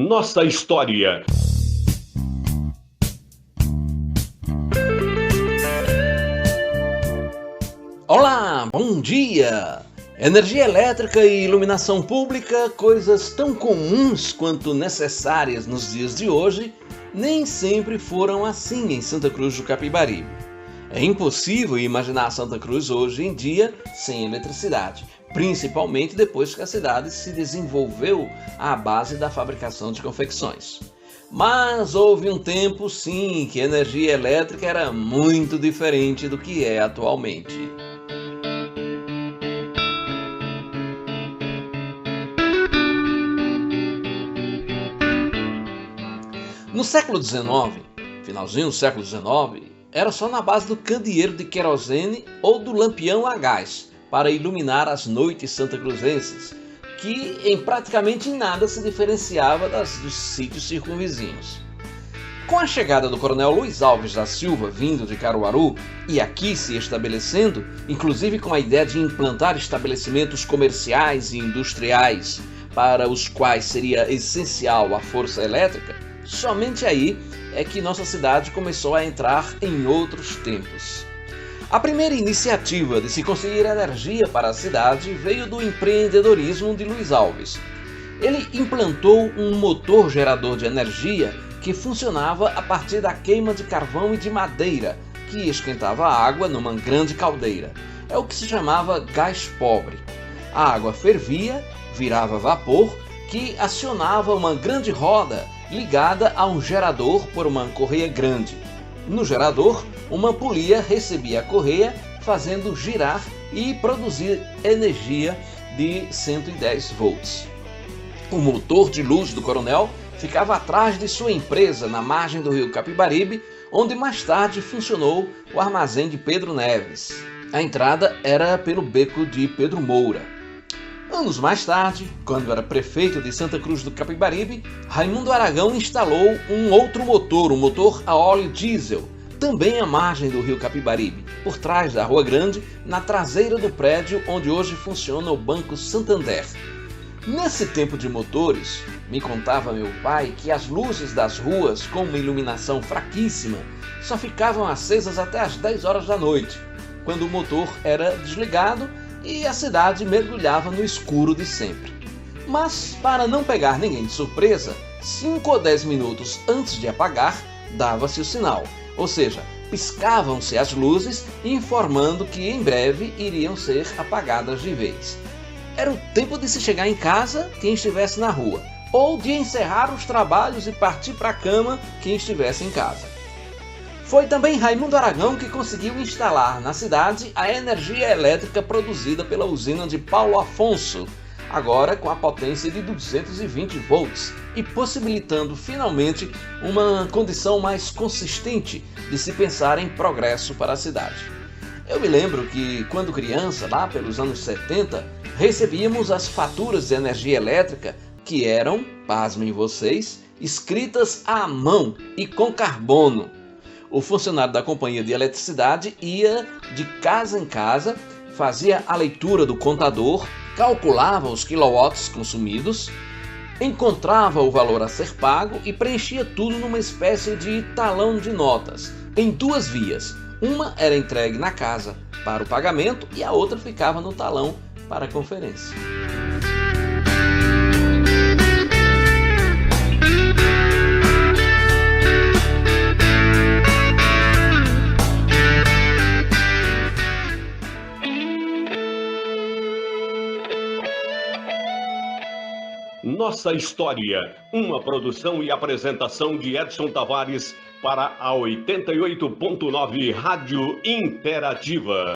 Nossa história. Olá, bom dia! Energia elétrica e iluminação pública, coisas tão comuns quanto necessárias nos dias de hoje, nem sempre foram assim em Santa Cruz do Capibaribe. É impossível imaginar Santa Cruz hoje em dia sem eletricidade, principalmente depois que a cidade se desenvolveu à base da fabricação de confecções. Mas houve um tempo, sim, que a energia elétrica era muito diferente do que é atualmente. No século XIX, finalzinho do século XIX, era só na base do candeeiro de querosene ou do lampião a gás para iluminar as noites santacruzenses, que em praticamente nada se diferenciava dos sítios circunvizinhos. Com a chegada do coronel Luiz Alves da Silva, vindo de Caruaru, e aqui se estabelecendo, inclusive com a ideia de implantar estabelecimentos comerciais e industriais para os quais seria essencial a força elétrica, somente aí é que nossa cidade começou a entrar em outros tempos. A primeira iniciativa de se conseguir energia para a cidade veio do empreendedorismo de Luiz Alves. Ele implantou um motor gerador de energia que funcionava a partir da queima de carvão e de madeira, que esquentava a água numa grande caldeira. É o que se chamava gás pobre. A água fervia, virava vapor, que acionava uma grande roda ligada a um gerador por uma correia grande. No gerador, uma polia recebia a correia, fazendo girar e produzir energia de 110 volts. O motor de luz do coronel ficava atrás de sua empresa, na margem do rio Capibaribe, onde mais tarde funcionou o armazém de Pedro Neves. A entrada era pelo beco de Pedro Moura. Anos mais tarde, quando era prefeito de Santa Cruz do Capibaribe, Raimundo Aragão instalou um outro motor, um motor a óleo diesel, também à margem do rio Capibaribe, por trás da Rua Grande, na traseira do prédio onde hoje funciona o Banco Santander. Nesse tempo de motores, me contava meu pai que as luzes das ruas, com uma iluminação fraquíssima, só ficavam acesas até às 10 horas da noite, quando o motor era desligado e a cidade mergulhava no escuro de sempre. Mas, para não pegar ninguém de surpresa, 5 ou 10 minutos antes de apagar, dava-se o sinal, ou seja, piscavam-se as luzes, informando que em breve iriam ser apagadas de vez. Era o tempo de se chegar em casa quem estivesse na rua, ou de encerrar os trabalhos e partir para a cama quem estivesse em casa. Foi também Raimundo Aragão que conseguiu instalar na cidade a energia elétrica produzida pela usina de Paulo Afonso, agora com a potência de 220 volts, e possibilitando finalmente uma condição mais consistente de se pensar em progresso para a cidade. Eu me lembro que, quando criança, lá pelos anos 70, recebíamos as faturas de energia elétrica que eram, pasmem vocês, escritas à mão e com carbono. O funcionário da companhia de eletricidade ia de casa em casa, fazia a leitura do contador, calculava os quilowatts consumidos, encontrava o valor a ser pago e preenchia tudo numa espécie de talão de notas, em 2 vias. Uma era entregue na casa para o pagamento e a outra ficava no talão para a conferência. Nossa história, uma produção e apresentação de Edson Tavares para a 88.9 Rádio Interativa.